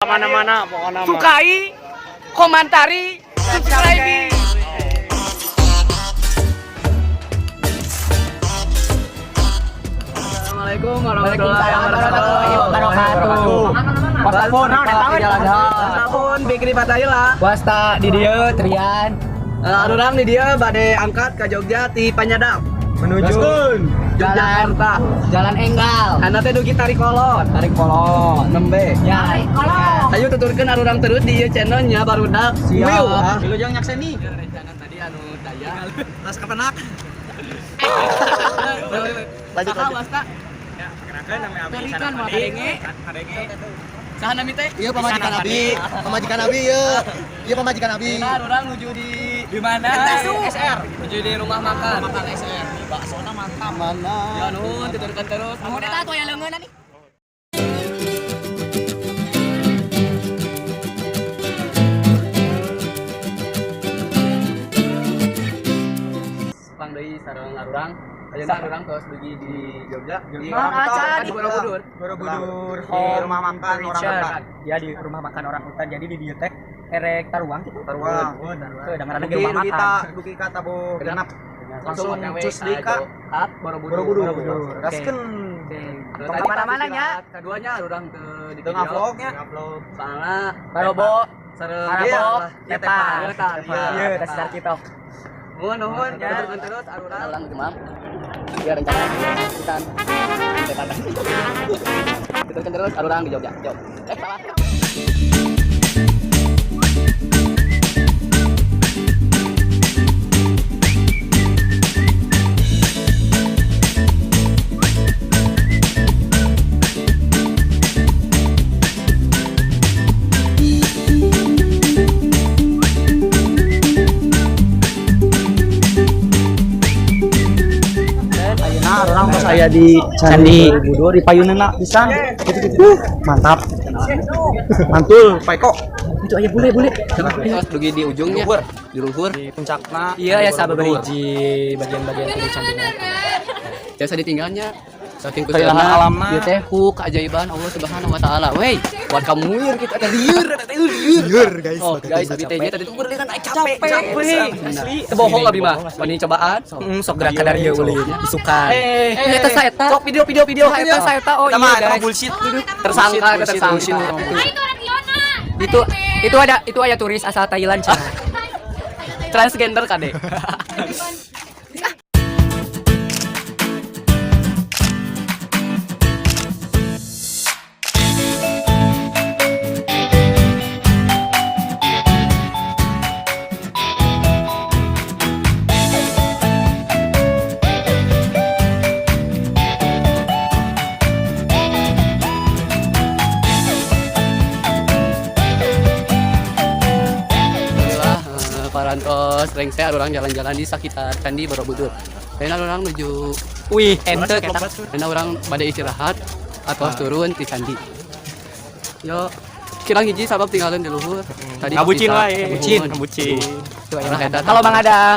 kemana-mana pokoknya. Sukai, komentari, subscribe. Assalamualaikum warahmatullahi wabarakatuh. Wastapun Bikri Fatahila. Wasta di dia Trian. Orang di dia bade angkat ke Jogja ti Panyadap menuju Jalan Enggal. Anda teh dugi tarik kolon nembe. Ya. Ayo tuturkeun arurang terus di ieu channelnya barudak. Siap. Wilujeng nyakseni. Rencana tadi anu daya. Tas kapenak. Lanjut wasta. Ya, perkenalkan nama Abi. Terikan mah kadenge. Saha nami teh? Iya pemajikan Abi, iya pemajikan Abi. Nah, orang menuju di mana? SR. Menuju di rumah makan. Makan SR. Baksona mantap. Mana? Ya nuhun tuturkeun terus. Mau eta atuh aya leungeun nih. Pang deui sareng arurang. Ayeuna arurang tos dugi di Jogja. Mang Acan. Di Borobudur. Borobudur di rumah makan orang hutan. Ya di rumah makan orang hutan. Jadi di dieu teh erek taruang gitu. Taruang. Teu da ngaranna ge rumah makan. Duki kata bu genap. Langsung cus deui ka Borobudur. Gaskeun. Tong Kemana-mana nya. Keduanya arurang ke di Tengah vlognya. Soalnya Parobo. sareng Parobo. Tepa. Iya, tes start kita. Nuhun tuturkeun terus arurang maaf. Ya rencana kita tuturkeun terus arurang di Jogja. Salah. Orang pas saya di Candi Borobudur di payunana pisan. Mantap. Mantul, Paiko. Itu aya bule. Terus dugi di ujungnya, di luhur. Di puncakna. Iya ya sababari hiji bagian-bagian kudu cantiknya. Biasa ditinggalnya. Saking Keindahan kusana alamna. ieu teh keajaiban Allah Subhanahu wa taala. Wey, buat kamu liur kita teh liur. Guys. Oh, guys, abi teh tadi tuh bener kan capek. Asli. Teu bohong abi mah. Wani cobaan. Sok gerak kadar ieu ulin isukan. Eta saeta. Sok video Eta saeta oh iya guys. Bullshit. Tersangka. Itu aya turis asal Thailand cenah. Transgender kade. Parantos, rengse orang jalan-jalan di sekitar Candi Borobudur. Karena orang menuju Ente eta. karena orang pada istirahat atau turun di Candi. Yo, kirang hiji sabab tinggalin di luhur. Tadi Ngabucin kita- wae. Ngabucin. Itu aya. Orang eta. Halo Bang Adang.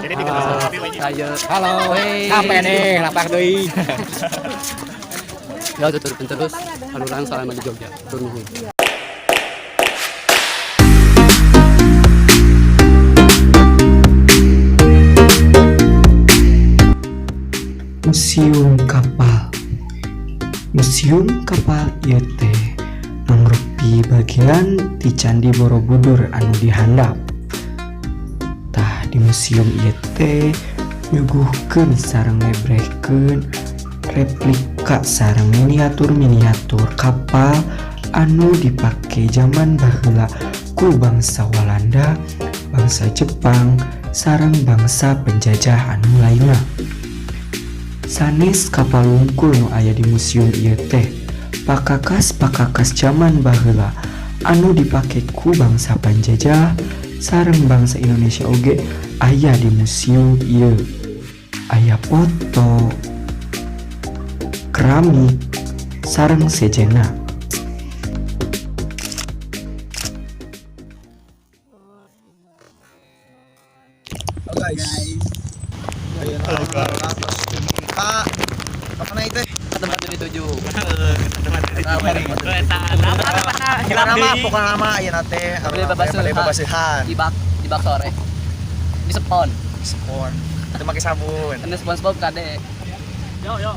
Ayo. Halo. Wey. Sampai nih lapak deui. Ya tuturkeun terus. Arurang selama di Jogja. Tur nuhun. Museum kapal ieu teh mangrupi bagian di Candi Borobudur anu dihandap. Tah di museum ieu teh nyuguhkeun sareng ngebrehkeun replika sareng miniatur kapal anu dipake zaman baheula ku bangsa Walanda, bangsa Jepang, sareng bangsa penjajah anu lainna. Sanes kapal wungkul nu aya di museum ieu teh pakakas zaman baheula anu dipake ku bangsa penjajah sareng bangsa Indonesia oge aya di museum ieu. Aya foto, keramik, sareng sejena. Halo guys. Halo guys. Apa naik teh? tempat yang dituju. Kita nama pokoknya nama ieu teh Bade babaseuhan. Di bak sore. Di Sepon. Spon. Itu pakai sabun. Ini SpongeBob kade. Yo.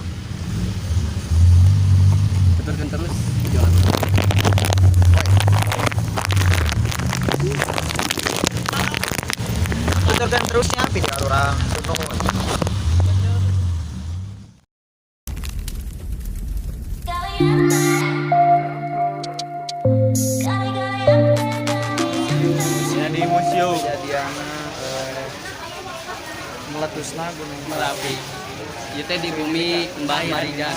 Tuturkeun terus jual. Tuturkan terusnya video orang. Di museum kejadian meletusna gunung Merapi. Ieu teh di bumi Mbah Marijan.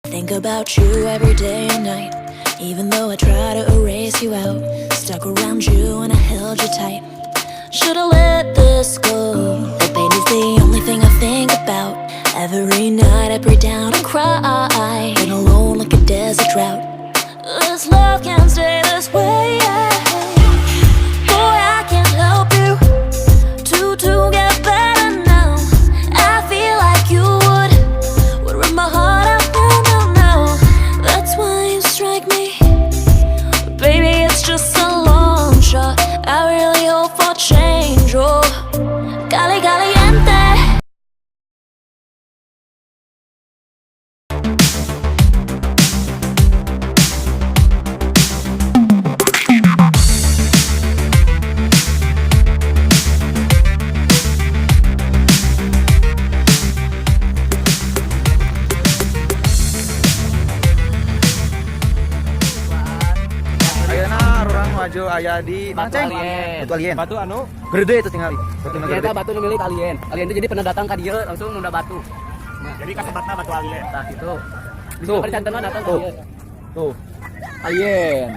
Think about you every day and night. Even though I try to erase you out, stuck around you and I held you tight. Should've let this go. The pain is the only thing I think about. Every night I break down and cry. Been alone like a desert drought. This love can't stay this way. Boy, I can't help you to get better now. I feel like you would rip my heart out now. That's why you strike me. Baby, it's just a long shot. I really hope for change. Oh, caliente. Maju aya di Batu Alien. Batu Alien. batu anu Gede itu tinggal. Batu nu Ternyata gede. batu nu milik alien. Alien itu jadi pernah datang ke dia langsung nunda batu. jadi kasebatna batu alien Nah gitu. Tuh. Bisa cantenna datang ke Tuh. dia. tuh alien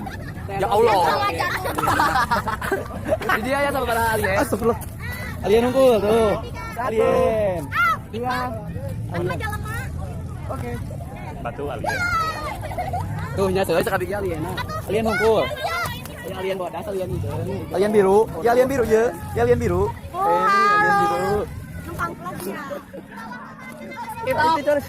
Ya Allah. Jadi dia ya sama para alien. astagfirullah alien unggul tuh alien iya oke batu alien Tuh nya seueur sakabigi alien. alien unggul Ya alien bodas alien itu. alien biru ya alien biru ya ya alien biru alien biru Kita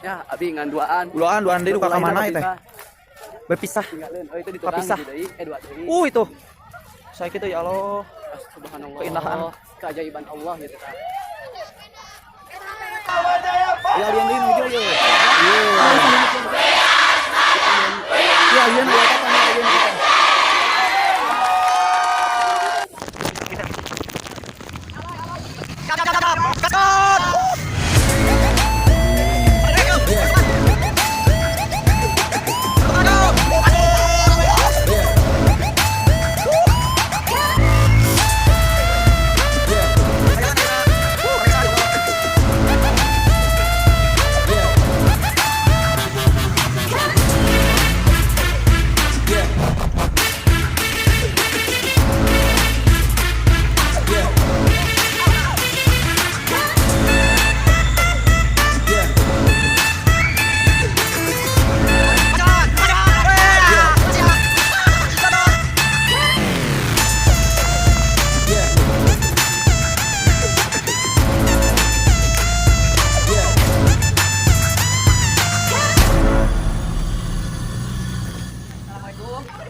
Ya, abi ngan duaan. duaan deui ka mana teh Berpisah. berpisah Tinggalin. Oh itu diturang Kapisah. di deui, dua deui. itu saya gitu ya Allah Subhanallah. Keindahan. Keajaiban Allah gitu kan. ya alien deui video ya ya alien ya kata alien kita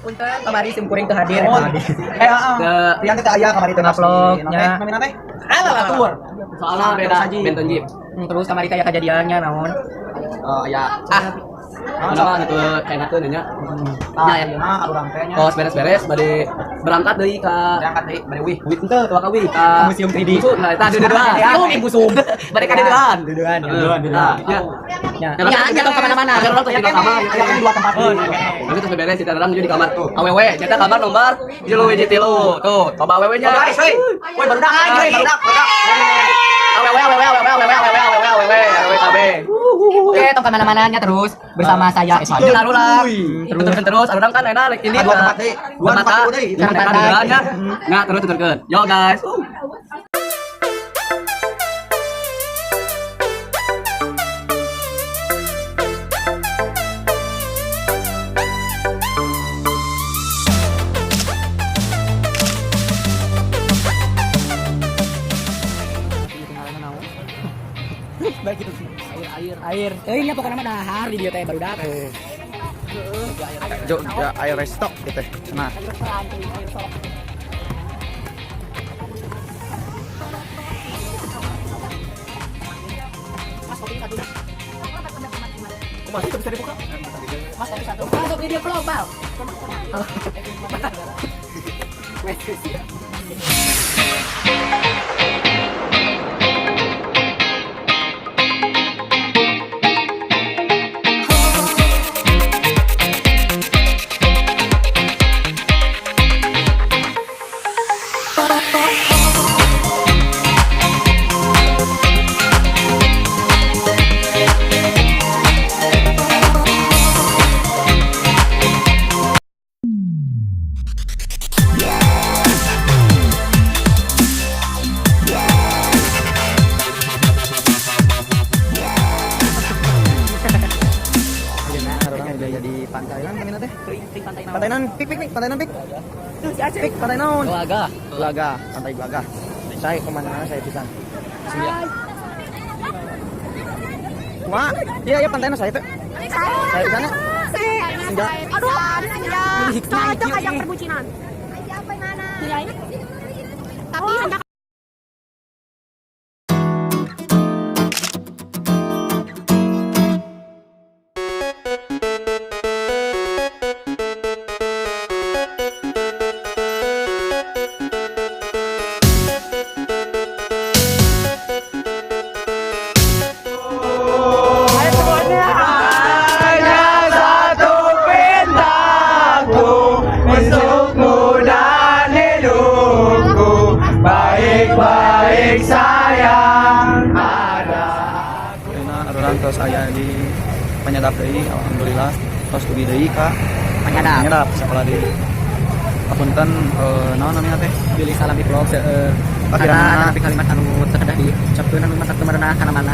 Punten kamari simkuring teu hadir. Yang kita aya kamari teu Uploadnya. Namina teh? Batur. Soalnya beda benton jeep. Terus kamari teh aya kejadiannya naon? Ya. Kenapa gitu enakeun nya? Ya urang teh nya. Oh, beres-beres bade berangkat deui ka Berangkat deui bade wih. Wih teu ka wih ka Museum 3D. Nah, eta deudeun. Itu minggu sum. Bade ka deudeun. Duduan. Ya. Ya. Ya, Kita kemana-mana. Kan orang tuh di kamar. Ya kan dua tempat. Nanti terus beres kita orang di kamar tuh. Awewe, nyata kamar nomor 3 Tuh, coba awewe-nya. Guys, woi barudak anjing, barudak. Awewe KB. Oke, tong kemana-mana nya terus bersama saya Eswan. Tarulah. Terus orang kan enak ini. Dua tempat deui. Dua tempat deui. Dua tempat deui. Nah, terus tuturkeun. Yo guys. Air. Nya pokoknya mah dahar di dieu teh baru dak. Jo, ya, air restock gitu. Nah, Masuk video global. di pantainan kami teh. Pantainan pik. Pik pantai naon? Belaga, pantai Belaga. Saya kemana-mana saya pisan. Wah, iya pantainan saya teh. Saya di sana. Senja. Aduh, senja. Cocok ajak perbucinan. Aja apa mana? Tapi hendak Terus saya di penyadap deui alhamdulillah tos dugi deui ka penyadap sakola deui. Apunten naon namanya teh? Pilih salam di vlog seueur. Karena kalimat anu teu kedah diucapkeun anu masak temerna kana mana.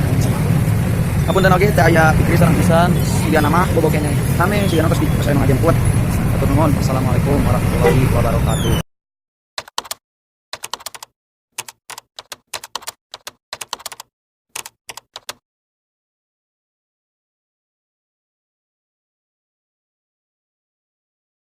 Apunten oge teh aya pikir sareng pisan siga nama bobokennya. Kami siga tos di anu ngajemput. Atur nuhun. Assalamualaikum warahmatullahi wabarakatuh.